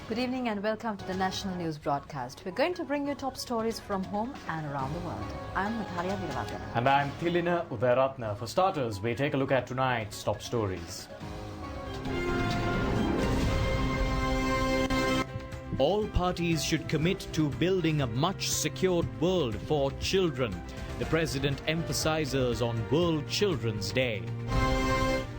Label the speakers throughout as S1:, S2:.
S1: Good evening and welcome to the National News Broadcast. We're going to bring you top stories from home and around the world. I'm Mithalia Viravagana.
S2: And I'm Thilina Udayaratna. For starters, we take a look at tonight's top stories. All parties should commit to building a much secured world for children. The President emphasizes on World Children's Day.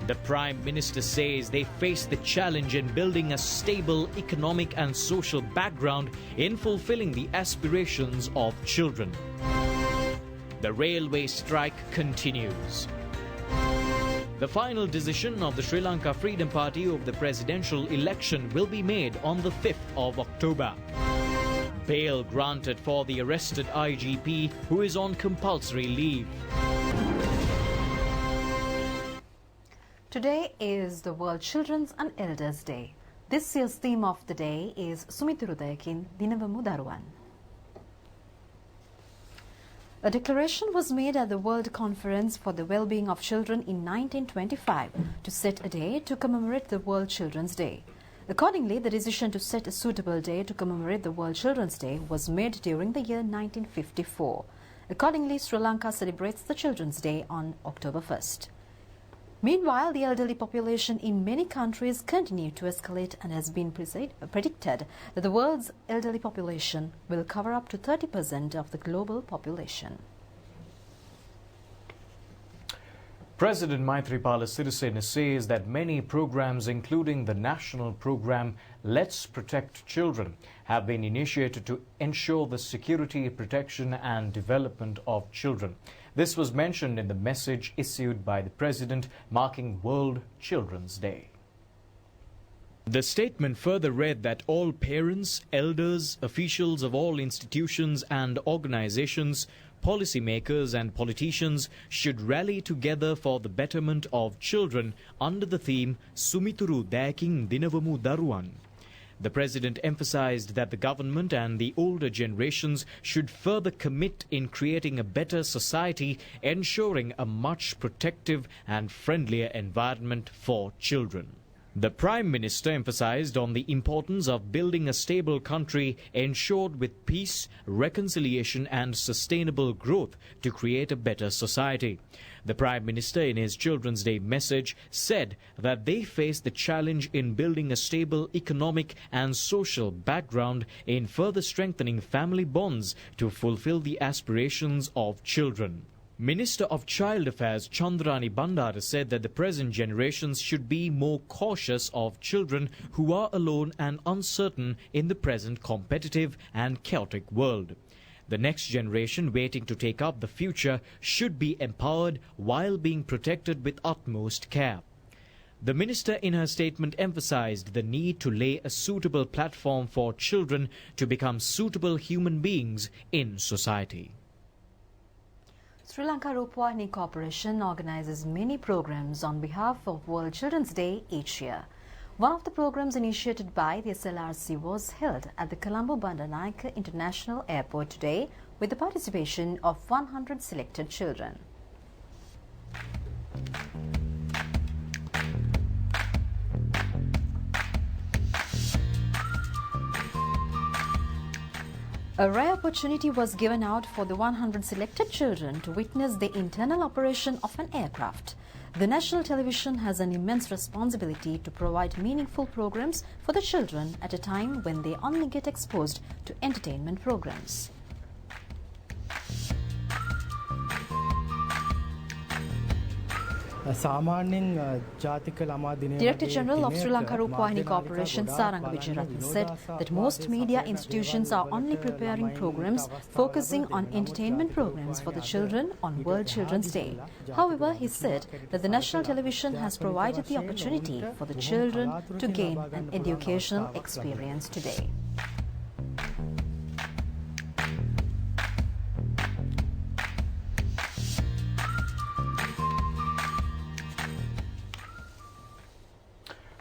S2: The Prime Minister says they face the challenge in building a stable economic and social background in fulfilling the aspirations of children. The railway strike continues. The final decision of the Sri Lanka Freedom Party over the presidential election will be made on the 5th of October. Bail granted for the arrested IGP who is on compulsory leave.
S1: Today is the World Children's and Elders Day. This year's theme of the day is Sumituru Dayakin Dinavamu Daruwan. A declaration was made at the World Conference for the Well-being of Children in 1925 to set a day to commemorate the World Children's Day. Accordingly, the decision to set a suitable day to commemorate the World Children's Day was made during the year 1954. Accordingly, Sri Lanka celebrates the Children's Day on October 1st. Meanwhile, the elderly population in many countries continue to escalate and has been predicted that the world's elderly population will cover up to 30% of the global population.
S2: President Maithripala Sirisena says that many programs, including the national program Let's Protect Children, have been initiated to ensure the security, protection and development of children. This was mentioned in the message issued by the President marking World Children's Day. The statement further read that all parents, elders, officials of all institutions and organizations, policymakers and politicians should rally together for the betterment of children under the theme Sumituru Dayakin Dinavamu Daruwan. The President emphasized that the government and the older generations should further commit in creating a better society, ensuring a much protective and friendlier environment for children. The Prime Minister emphasized on the importance of building a stable country ensured with peace, reconciliation and sustainable growth to create a better society. The Prime Minister in his Children's Day message said that they face the challenge in building a stable economic and social background in further strengthening family bonds to fulfill the aspirations of children. Minister of Child Affairs Chandrani Bandara said that the present generations should be more cautious of children who are alone and uncertain in the present competitive and chaotic world. The next generation waiting to take up the future should be empowered while being protected with utmost care. The minister in her statement emphasized the need to lay a suitable platform for children to become suitable human beings in society.
S1: Sri Lanka Rupavahini Corporation organizes many programs on behalf of World Children's Day each year. One of the programs initiated by the SLRC was held at the Colombo Bandanayake International Airport today with the participation of 100 selected children. A rare opportunity was given out for the 100 selected children to witness the internal operation of an aircraft. The national television has an immense responsibility to provide meaningful programs for the children at a time when they only get exposed to entertainment programs. Director General of Sri Lanka Rupavahini Corporation Saranga Wijeratne said that most media institutions are only preparing programs focusing on entertainment programs for the children on World Children's Day. However, he said that the national television has provided the opportunity for the children to gain an educational experience today.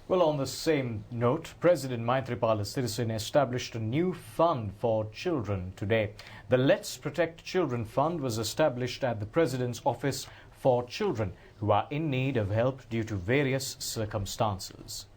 S2: Well, on the same note, President Maithripala Sirisena established a new fund for children today. The Let's Protect Children Fund was established at the President's Office for children who are in need of help due to various circumstances.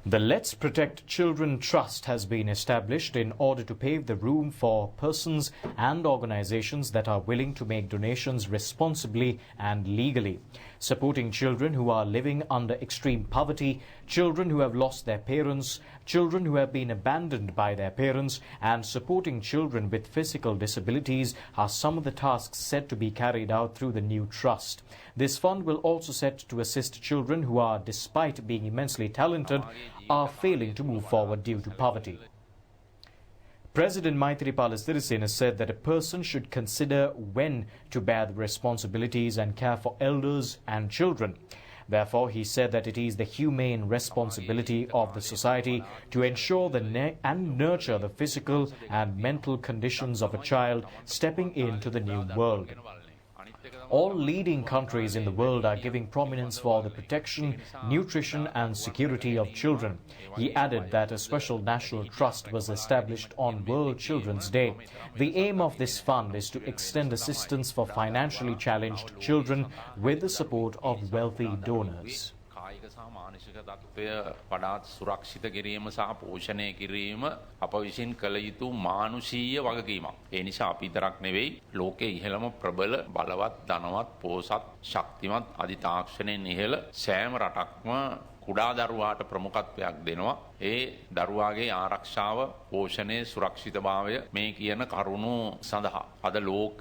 S2: The Let's Protect Children Trust has been established in order to pave the room for persons and organizations that are willing to make donations responsibly and legally, supporting children who are living under extreme poverty, children who have lost their parents, children who have been abandoned by their parents, and supporting children with physical disabilities are some of the tasks set to be carried out through the new trust. This fund will also set to assist children who are, despite being immensely talented, are failing to move forward due to poverty. President Maithripala Sirisena said that a person should consider when to bear the responsibilities and care for elders and children. Therefore, he said that it is the humane responsibility of the society to ensure and nurture the physical and mental conditions of a child stepping into the new world. All leading countries in the world are giving prominence for the protection, nutrition and security of children. He added that a special national trust was established on World Children's Day. The aim of this fund is to extend assistance for financially challenged children with the support of wealthy donors.
S3: මානසික තත්ත්වය වඩාත් සුරක්ෂිත කිරීම සහ පෝෂණය කිරීම අප විසින් කළ යුතු මානුෂීය වගකීමක්. ඒ නිසා අපි විතරක් නෙවෙයි ලෝකයේ ඉහළම ප්‍රබල බලවත් ධනවත් පෝසත් ශක්තිමත් අධි තාක්ෂණයෙන් ඉහළ සෑම රටක්ම කුඩා දරුවාට ප්‍රමුඛත්වයක් දෙනවා. ඒ දරුවාගේ ආරක්ෂාව, පෝෂණය, සුරක්ෂිතභාවය මේ කියන කරුණු සඳහා අද ලෝක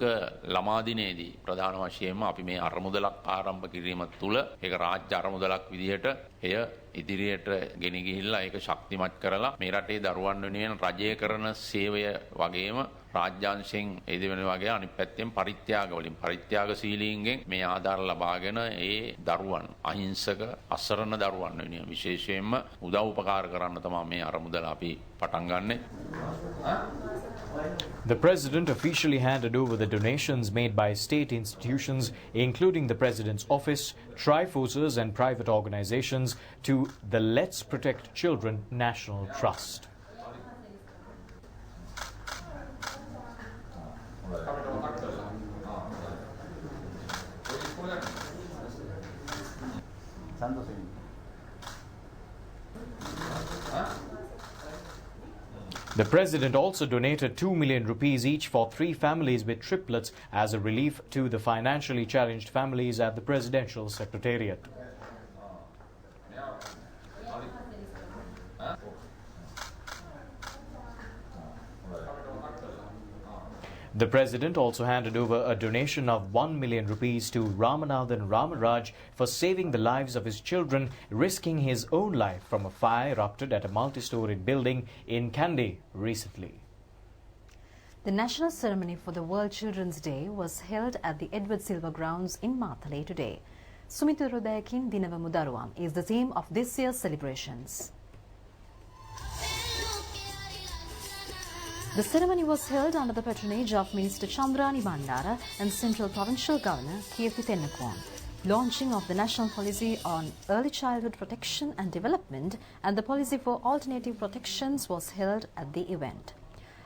S3: ළමා දිනේදී ප්‍රධාන වශයෙන්ම අපි මේ අරමුදලක් ආරම්භ කිරීම තුළ ඒක රාජ්‍ය අරමුදලක් විදිහට එය ඉදිරියට ගෙන ගිහිල්ලා ඒක ශක්තිමත් කරලා මේ රටේ දරුවන් වෙනුවෙන් රජය කරන සේවය වගේම රාජ්‍යාංශයෙන් ඒ දෙවෙනි වගේ අනිත් පැත්තෙන් පරිත්‍යාග වලින් පරිත්‍යාගශීලීන්ගෙන් මේ ආධාර ලබාගෙන ඒ දරුවන් අහිංසක අසරණ දරුවන් වෙනුවෙන් විශේෂයෙන්ම උදව් උපකාර කරන්න තමයි මේ අරමුදල අපි පටන් ගන්නෙ.
S2: The President officially handed over the donations made by state institutions, including the President's office, Triforces and private organizations, to the Let's Protect Children National Trust. The President also donated 2 million rupees each for 3 families with triplets as a relief to the financially challenged families at the Presidential Secretariat. The President also handed over a donation of 1 million rupees to Ramanathan Ramaraj for saving the lives of his children, risking his own life from a fire erupted at a multi-storied building in Kandy recently.
S1: The national ceremony for the World Children's Day was held at the Edward Silver Grounds in Mathale today. Sumiturudayakin Dinava Mudaruwan is the theme of this year's celebrations. The ceremony was held under the patronage of Minister Chandrani Bandara and Central Provincial Governor Kirti Tennakoon. Launching of the National Policy on Early Childhood Protection and Development and the Policy for Alternative Protections was held at the event.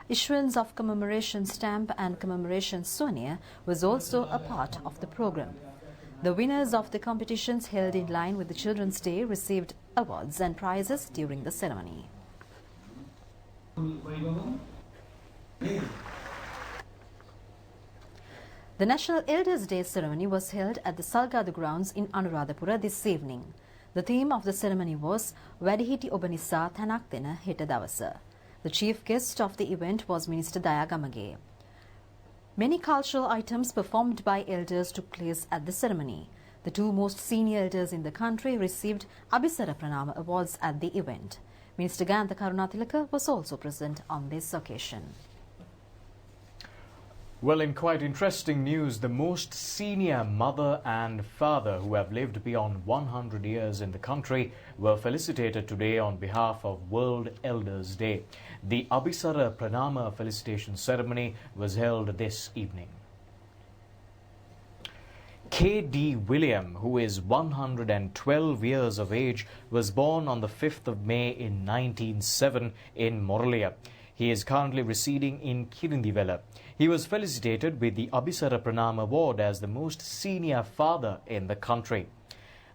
S1: Issuance of commemoration stamp and commemoration souvenir was also a part of the program. The winners of the competitions held in line with the Children's Day received awards and prizes during the ceremony. The National Elders' Day ceremony was held at the Salgadu grounds in Anuradhapura this evening. The theme of the ceremony was Vadihiti Obanisa Thanak Dena Heta Dawasa. The chief guest of the event was Minister Daya Gamage. Many cultural items performed by elders took place at the ceremony. The 2 most senior elders in the country received Abhisara Pranama awards at the event. Minister Gantha Karunathilaka was also present on this occasion.
S2: Well, in quite interesting news, the most senior mother and father who have lived beyond 100 years in the country were felicitated today on behalf of World Elders' Day. The Abhisara Pranama felicitation ceremony was held this evening. K.D. William, who is 112 years of age, was born on the 5th of May in 1907 in Moralia. He is currently residing in Kirindivela. He was felicitated with the Abhisara Pranam Award as the most senior father in the country.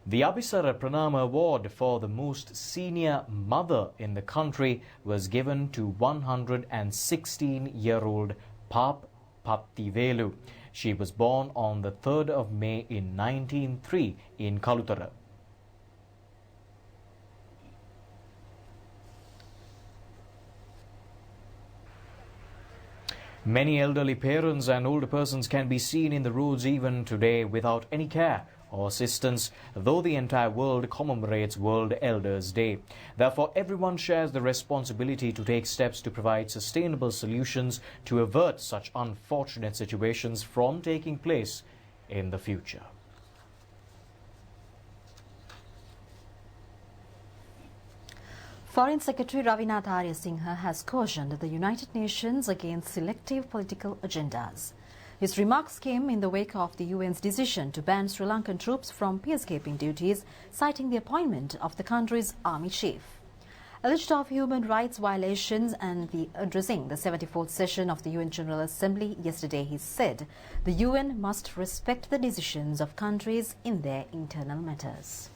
S2: The Abhisara Pranama Award for the most senior mother in the country was given to 116-year-old Pap Pattivelu. She was born on the 3rd of May in 1903 in Kalutara. Many elderly parents and older persons can be seen in the roads even today without any care or assistance, though the entire world commemorates World Elders Day. Therefore, everyone shares the responsibility to take steps to provide sustainable solutions to avert such unfortunate situations from taking place in the future.
S1: Foreign Secretary Ravinath Arya-Singha has cautioned the United Nations against selective political agendas. His remarks came in the wake of the UN's decision to ban Sri Lankan troops from peacekeeping duties, citing the appointment of the country's army chief. Alleged of human rights violations and addressing the 74th session of the UN General Assembly yesterday, he said the UN must respect the decisions of countries in their internal matters.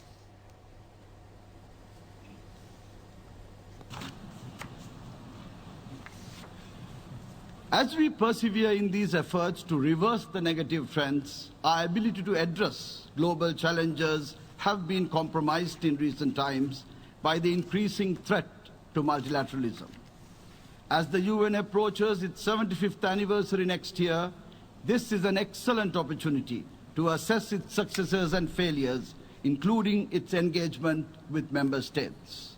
S4: As we persevere in these efforts to reverse the negative trends, our ability to address global challenges have been compromised in recent times by the increasing threat to multilateralism. As the UN approaches its 75th anniversary next year, this is an excellent opportunity to assess its successes and failures, including its engagement with member states.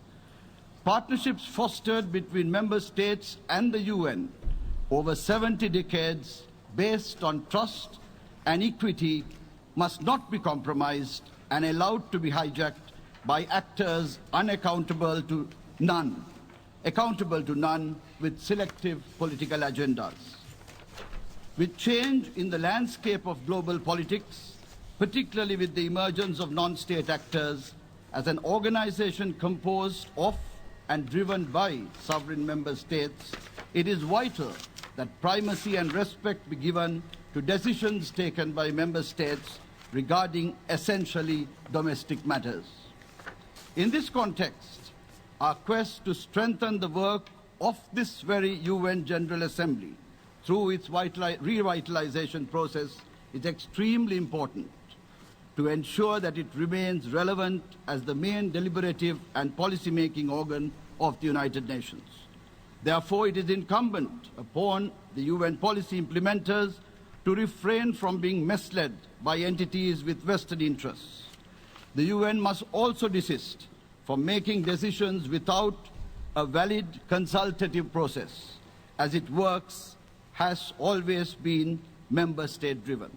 S4: Partnerships fostered between member states and the UN over 70 decades, based on trust and equity, must not be compromised and allowed to be hijacked by actors accountable to none with selective political agendas. With change in the landscape of global politics, particularly with the emergence of non-state actors, as an organization composed of and driven by sovereign member states, it is vital that primacy and respect be given to decisions taken by member states regarding essentially domestic matters. In this context, our quest to strengthen the work of this very UN General Assembly through its revitalization process is extremely important to ensure that it remains relevant as the main deliberative and policy-making organ of the United Nations. Therefore, it is incumbent upon the UN policy implementers to refrain from being misled by entities with vested interests. The UN must also desist from making decisions without a valid consultative process, as its works has always been member state driven.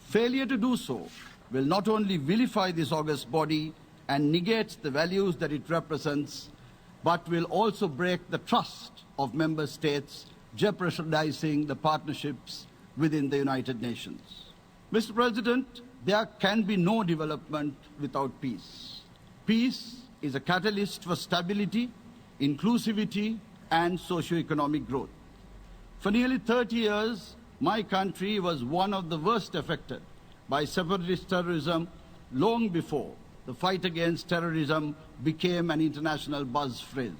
S4: Failure to do so will not only vilify this august body and negate the values that it represents, but will also break the trust of member states, jeopardizing the partnerships within the United Nations. Mr. President, there can be no development without peace. Peace is a catalyst for stability, inclusivity, and socio-economic growth. For nearly 30 years, my country was one of the worst affected by separatist terrorism long before the fight against terrorism became an international buzz phrase.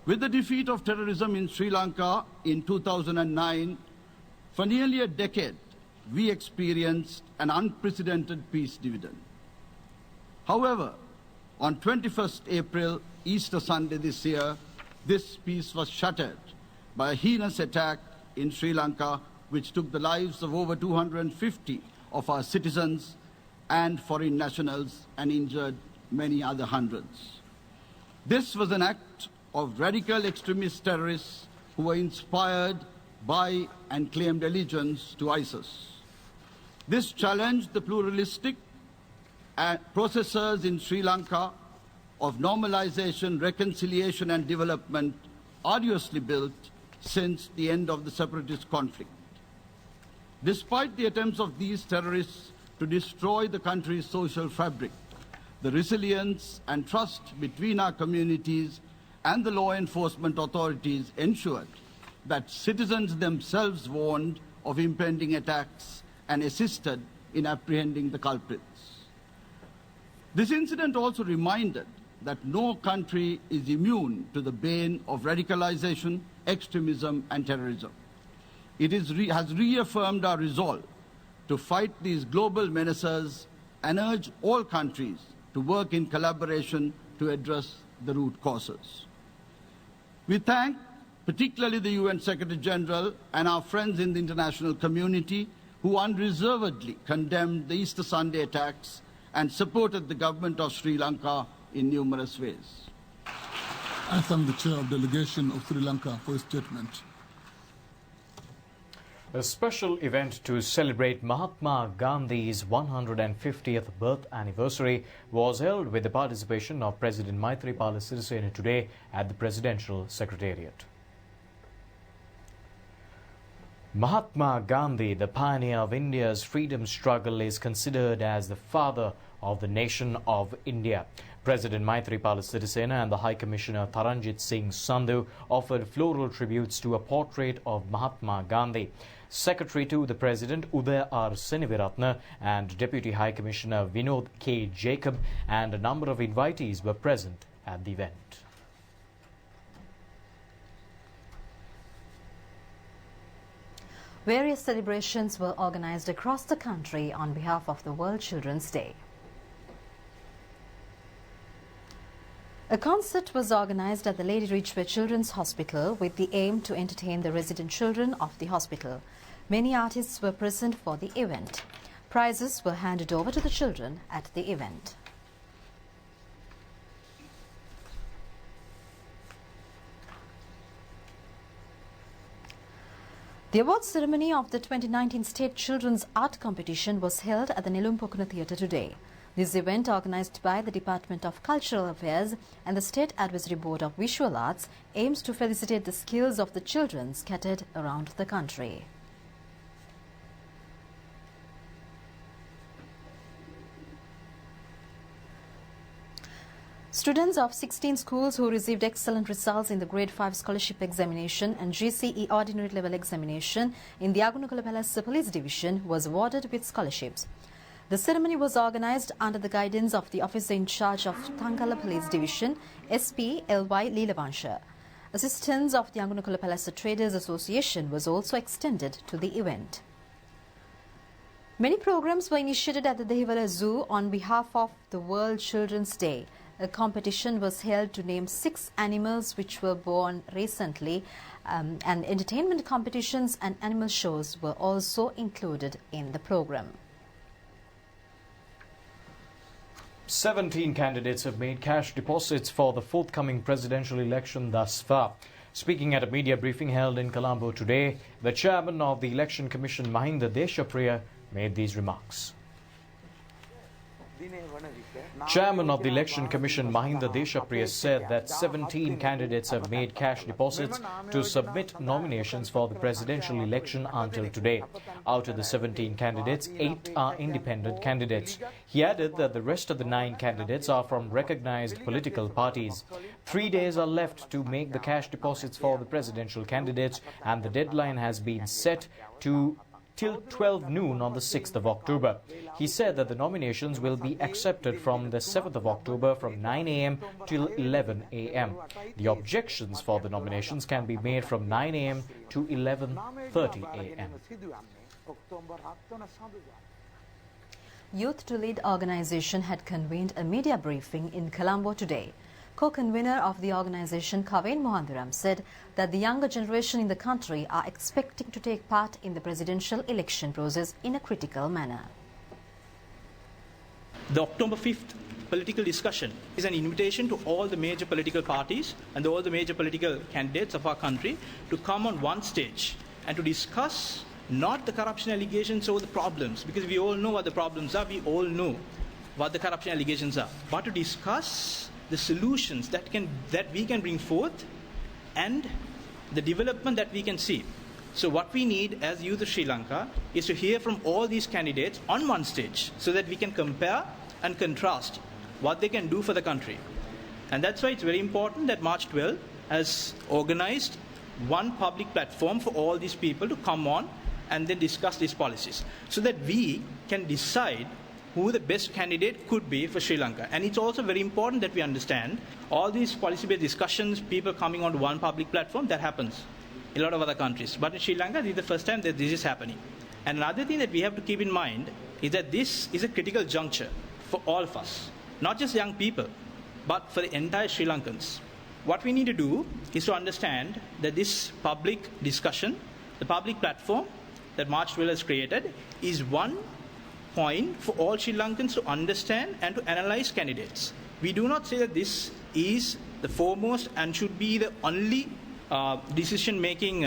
S4: With the defeat of terrorism in Sri Lanka in 2009, for nearly a decade, we experienced an unprecedented peace dividend. However, on 21st April, Easter Sunday this year, this peace was shattered by a heinous attack in Sri Lanka, which took the lives of over 250 of our citizens and foreign nationals and injured many other hundreds. This was an act of radical extremist terrorists who were inspired by and claimed allegiance to ISIS. This challenged the pluralistic processes in Sri Lanka of normalization, reconciliation and development arduously built since the end of the separatist conflict. Despite the attempts of these terrorists to destroy the country's social fabric, the resilience and trust between our communities and the law enforcement authorities ensured that citizens themselves warned of impending attacks and assisted in apprehending the culprits. This incident also reminded that no country is immune to the bane of radicalization, extremism, and terrorism. It has reaffirmed our resolve to fight these global menaces and urge all countries to work in collaboration to address the root causes. We thank particularly the UN Secretary General and our friends in the international community who unreservedly condemned the Easter Sunday attacks and supported the government of Sri Lanka in numerous ways.
S5: I thank the Chair of Delegation of Sri Lanka for his statement.
S2: A special event to celebrate Mahatma Gandhi's 150th birth anniversary was held with the participation of President Maithripala Sirisena today at the Presidential Secretariat. Mahatma Gandhi, the pioneer of India's freedom struggle, is considered as the father of the nation of India. President Maithripala Sirisena and the High Commissioner Taranjit Singh Sandhu offered floral tributes to a portrait of Mahatma Gandhi. Secretary to the President Uday R. Seniviratna and Deputy High Commissioner Vinod K. Jacob and a number of invitees were present at the event.
S1: Various celebrations were organized across the country on behalf of the World Children's Day. A concert was organized at the Lady Ridgeway Children's Hospital with the aim to entertain the resident children of the hospital. Many artists were present for the event. Prizes were handed over to the children at the event. The awards ceremony of the 2019 State Children's Art Competition was held at the Nelumpokuna Theatre today. This event, organised by the Department of Cultural Affairs and the State Advisory Board of Visual Arts, aims to felicitate the skills of the children scattered around the country. Students of 16 schools who received excellent results in the Grade 5 Scholarship Examination and GCE Ordinary Level Examination in the Agunukala Palace Police Division was awarded with scholarships. The ceremony was organised under the guidance of the officer in charge of Tangala Police Division, SP L.Y. Leelavansha. Assistance of the Agunukala Palace Traders Association was also extended to the event. Many programs were initiated at the Dehiwala Zoo on behalf of the World Children's Day. A competition was held to name 6 animals which were born recently, and entertainment competitions and animal shows were also included in the program.
S2: 17 candidates have made cash deposits for the forthcoming presidential election thus far. Speaking at a media briefing held in Colombo today, the chairman of the Election Commission, Mahinda Deshapriya, made these remarks. Chairman of the Election Commission Mahinda Deshapriya said that 17 candidates have made cash deposits to submit nominations for the presidential election until today. Out of the 17 candidates, 8 are independent candidates. He added that the rest of the 9 candidates are from recognized political parties. 3 days are left to make the cash deposits for the presidential candidates, and the deadline has been set to till 12 noon on the 6th of October. He said that the nominations will be accepted from the 7th of October from 9 a.m. till 11 a.m. The objections for the nominations can be made from 9 a.m. to 11:30 a.m.
S1: Youth to Lead organization had convened a media briefing in Colombo today. Co-convener of the organization, Kaveen Mohandiram, said that the younger generation in the country are expecting to take part in the presidential election process in a critical manner.
S6: The October 5th political discussion is an invitation to all the major political parties and all the major political candidates of our country to come on one stage and to discuss not the corruption allegations or the problems, because we all know what the problems are, we all know what the corruption allegations are, but to discuss the solutions that we can bring forth and the development that we can see. So what we need as youth of Sri Lanka is to hear from all these candidates on one stage so that we can compare and contrast what they can do for the country. And that's why it's very important that March 12 has organized one public platform for all these people to come on and then discuss these policies so that we can decide who the best candidate could be for Sri Lanka. And it's also very important that we understand all these policy-based discussions, people coming onto one public platform, that happens in a lot of other countries. But in Sri Lanka, this is the first time that this is happening. And another thing that we have to keep in mind is that this is a critical juncture for all of us, not just young people, but for the entire Sri Lankans. What we need to do is to understand that this public discussion, the public platform that March 12 has created, is one point for all Sri Lankans to understand and to analyze candidates. We do not say that this is the foremost and should be the only decision-making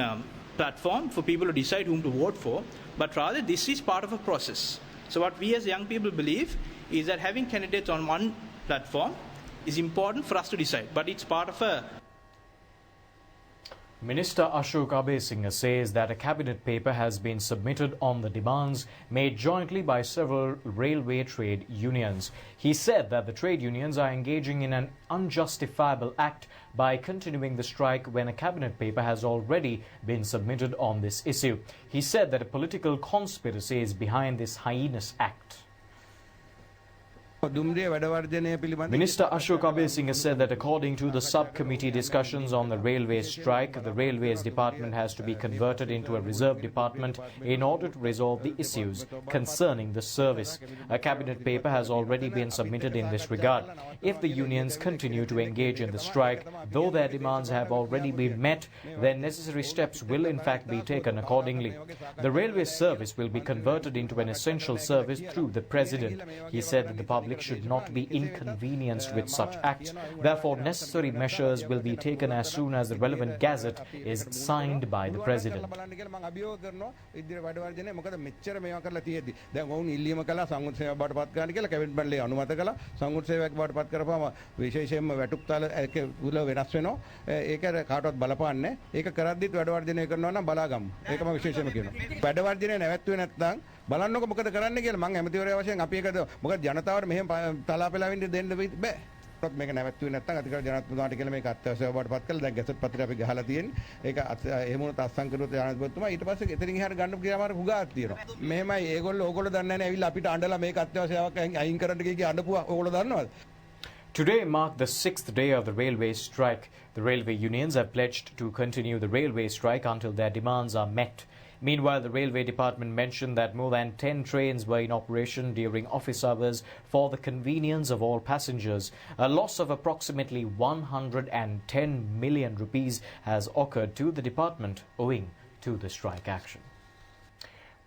S6: platform for people to decide whom to vote for, but rather this is part of a process. So what we as young people believe is that having candidates on one platform is important for us to decide, but it's part of a...
S2: Minister Ashok Abesinghe says that a cabinet paper has been submitted on the demands made jointly by several railway trade unions. He said that the trade unions are engaging in an unjustifiable act by continuing the strike when a cabinet paper has already been submitted on this issue. He said that a political conspiracy is behind this heinous act. Minister Ashok Abesinghe said that according to the subcommittee discussions on the railway strike, the Railways Department has to be converted into a reserve department in order to resolve the issues concerning the service. A cabinet paper has already been submitted in this regard. If the unions continue to engage in the strike, though their demands have already been met, then necessary steps will in fact be taken accordingly. The railway service will be converted into an essential service through the President. He said that the public should not be inconvenienced with such acts. Therefore, necessary measures will be taken as soon as the relevant gazette is signed by the President.
S7: බලන්නකො මොකද කරන්න කියලා මම ඇමතිවරයා වශයෙන් අපි ඒකද මොකද ජනතාවට මෙහෙම තලාපෙලාවින්න දෙන්න බෑ. මේක නැවතුනේ නැත්නම් අධිකාර ජනාධිපතිතුමාට කියලා මේක අත්‍යවශ්‍ය බවට පත් කළා. දැන් ගැසට් පත්‍රය අපි ගහලා තියෙන්නේ. ඒක එහෙම වුණත් අත්සන් කරුවොත් ජනාධිපතිතුමා ඊට පස්සේ එතනින් එහාට ගන්න ක්‍රියාමාර්ග හුඟක් තියෙනවා. මෙහෙමයි ඕගොල්ලෝ දන්නේ නැහැ ඇවිල්ලා අපිට අඬලා මේක අත්‍යවශ්‍යතාවක් අයින් කරන්න කිය අඬපුවා ඕගොල්ලෝ දන්නවද?
S2: Today marked the 6th day of the railway strike. The railway unions have pledged to continue the railway strike until their demands are met. Meanwhile, the Railway Department mentioned that more than 10 trains were in operation during office hours for the convenience of all passengers. A loss of approximately 110 million rupees has occurred to the department owing to the strike action.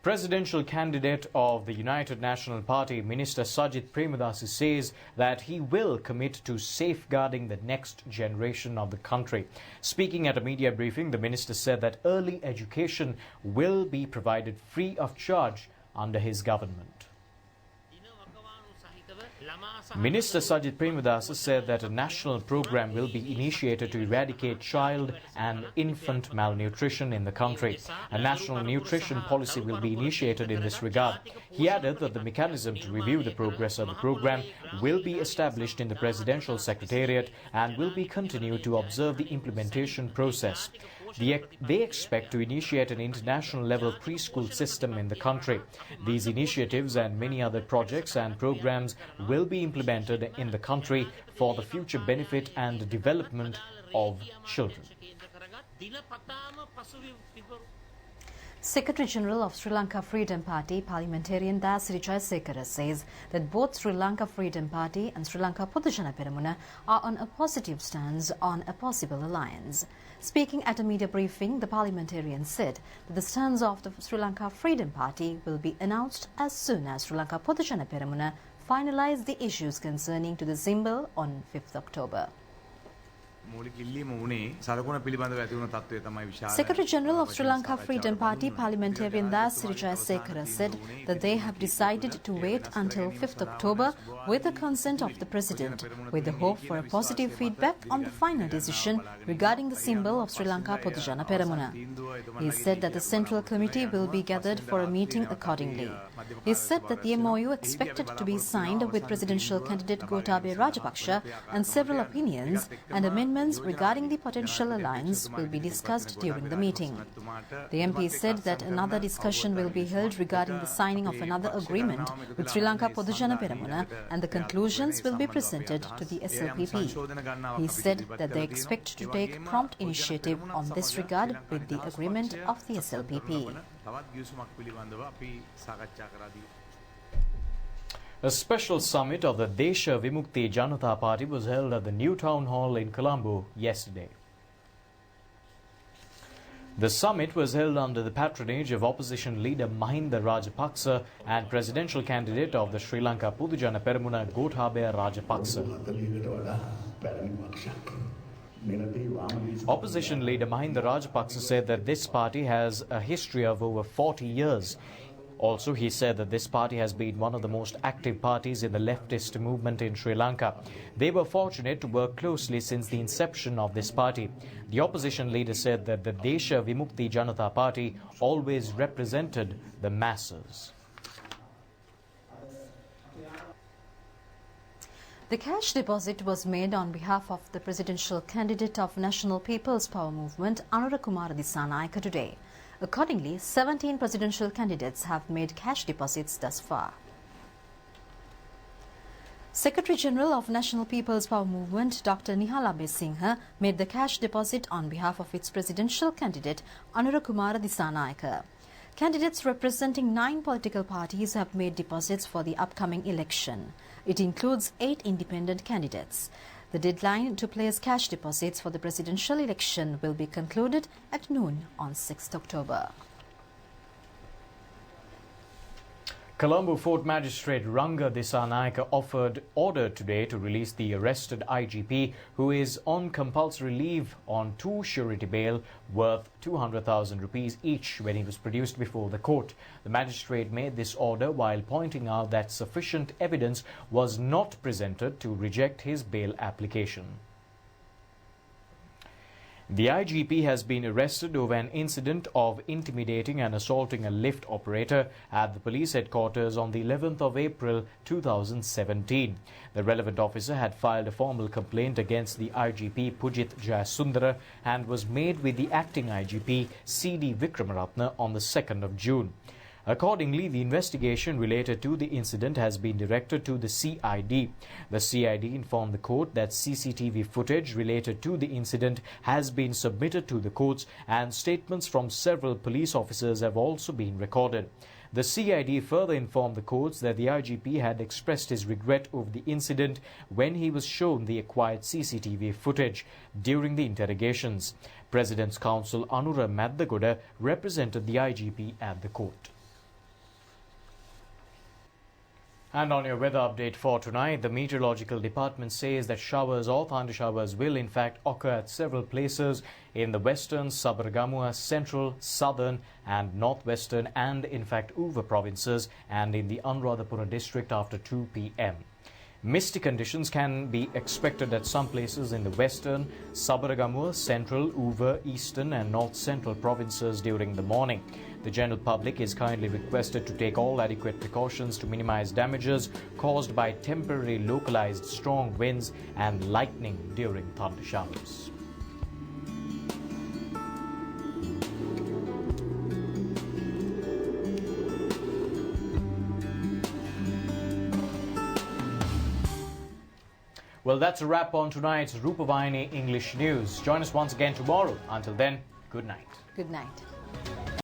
S2: Presidential candidate of the United National Party, Minister Sajith Premadasi, says that he will commit to safeguarding the next generation of the country. Speaking at a media briefing, the minister said that early education will be provided free of charge under his government. Minister Sajith Premadasi said that a national program will be initiated to eradicate child and infant malnutrition in the country. A national nutrition policy will be initiated in this regard. He added that the mechanism to review the progress of the program will be established in the Presidential Secretariat and will be continued to observe the implementation process. They expect to initiate an international-level preschool system in the country. These initiatives and many other projects and programs will be implemented in the country for the future benefit and development of children.
S1: Secretary-General of Sri Lanka Freedom Party, parliamentarian Dasri Jayasekara, says that both Sri Lanka Freedom Party and Sri Lanka Podujana Peramuna are on a positive stance on a possible alliance. Speaking at a media briefing, the parliamentarian said that the stance of the Sri Lanka Freedom Party will be announced as soon as Sri Lanka Podujana Peramuna finalise the issues concerning to the symbol on 5th October. Secretary-General of Sri Lanka Freedom Party parliamentarian Dasri Jayasekara said that they have decided to wait until 5th October with the consent of the President, with the hope for a positive feedback on the final decision regarding the symbol of Sri Lanka Podujana Peramuna. He said that the Central Committee will be gathered for a meeting accordingly. He said that the MOU expected to be signed with presidential candidate Gotabaya Rajapaksa and several opinions and amendments regarding the potential alliance will be discussed during the meeting. The MP said that another discussion will be held regarding the signing of another agreement with Sri Lanka Podujana Peramuna and the conclusions will be presented to the SLPP. He said that they expect to take prompt initiative on this regard with the agreement of the SLPP.
S2: A special summit of the Desha Vimukti Janata Party was held at the new town hall in Colombo yesterday. The summit was held under the patronage of opposition leader Mahinda Rajapaksa and presidential candidate of the Sri Lanka Podujana Peramuna Gotabaya Rajapaksa. Opposition leader Mahinda Rajapaksa said that this party has a history of over 40 years. Also, he said that this party has been one of the most active parties in the leftist movement in Sri Lanka. They were fortunate to work closely since the inception of this party. The opposition leader said that the Desha Vimukti Janata Party always represented the masses.
S1: The cash deposit was made on behalf of the presidential candidate of National People's Power Movement, Anurakumara Dissanayake, today. Accordingly, 17 presidential candidates have made cash deposits thus far. Secretary-General of National People's Power Movement, Dr. Nihala Besingha, made the cash deposit on behalf of its presidential candidate, Anurakumara Dissanayake. Candidates representing 9 political parties have made deposits for the upcoming election. It includes 8 independent candidates. The deadline to place cash deposits for the presidential election will be concluded at noon on 6th October.
S2: Colombo Fort Magistrate Ranga Dissanayake ordered today to release the arrested IGP, who is on compulsory leave on 2 surety bail worth 200,000 rupees each when he was produced before the court. The magistrate made this order while pointing out that sufficient evidence was not presented to reject his bail application. The IGP has been arrested over an incident of intimidating and assaulting a lift operator at the police headquarters on the 11th of April 2017. The relevant officer had filed a formal complaint against the IGP Pujit Jayasundara and was made with the acting IGP C.D. Vikramaratne on the 2nd of June. Accordingly, the investigation related to the incident has been directed to the CID. The CID informed the court that CCTV footage related to the incident has been submitted to the courts and statements from several police officers have also been recorded. The CID further informed the courts that the IGP had expressed his regret over the incident when he was shown the acquired CCTV footage during the interrogations. President's counsel Anura Maddagoda represented the IGP at the court. And on your weather update for tonight, the meteorological department says that showers or thunder showers will in fact occur at several places in the western, Sabargamua, central, southern and northwestern and in fact Uva provinces and in the Anuradhapura district after 2 p.m. Misty conditions can be expected at some places in the western, Sabargamua, central, Uva, eastern and north central provinces during the morning. The general public is kindly requested to take all adequate precautions to minimize damages caused by temporary localized strong winds and lightning during thunder showers. Well, that's a wrap on tonight's Rupavahini English News. Join us once again tomorrow. Until then, good night.
S1: Good night.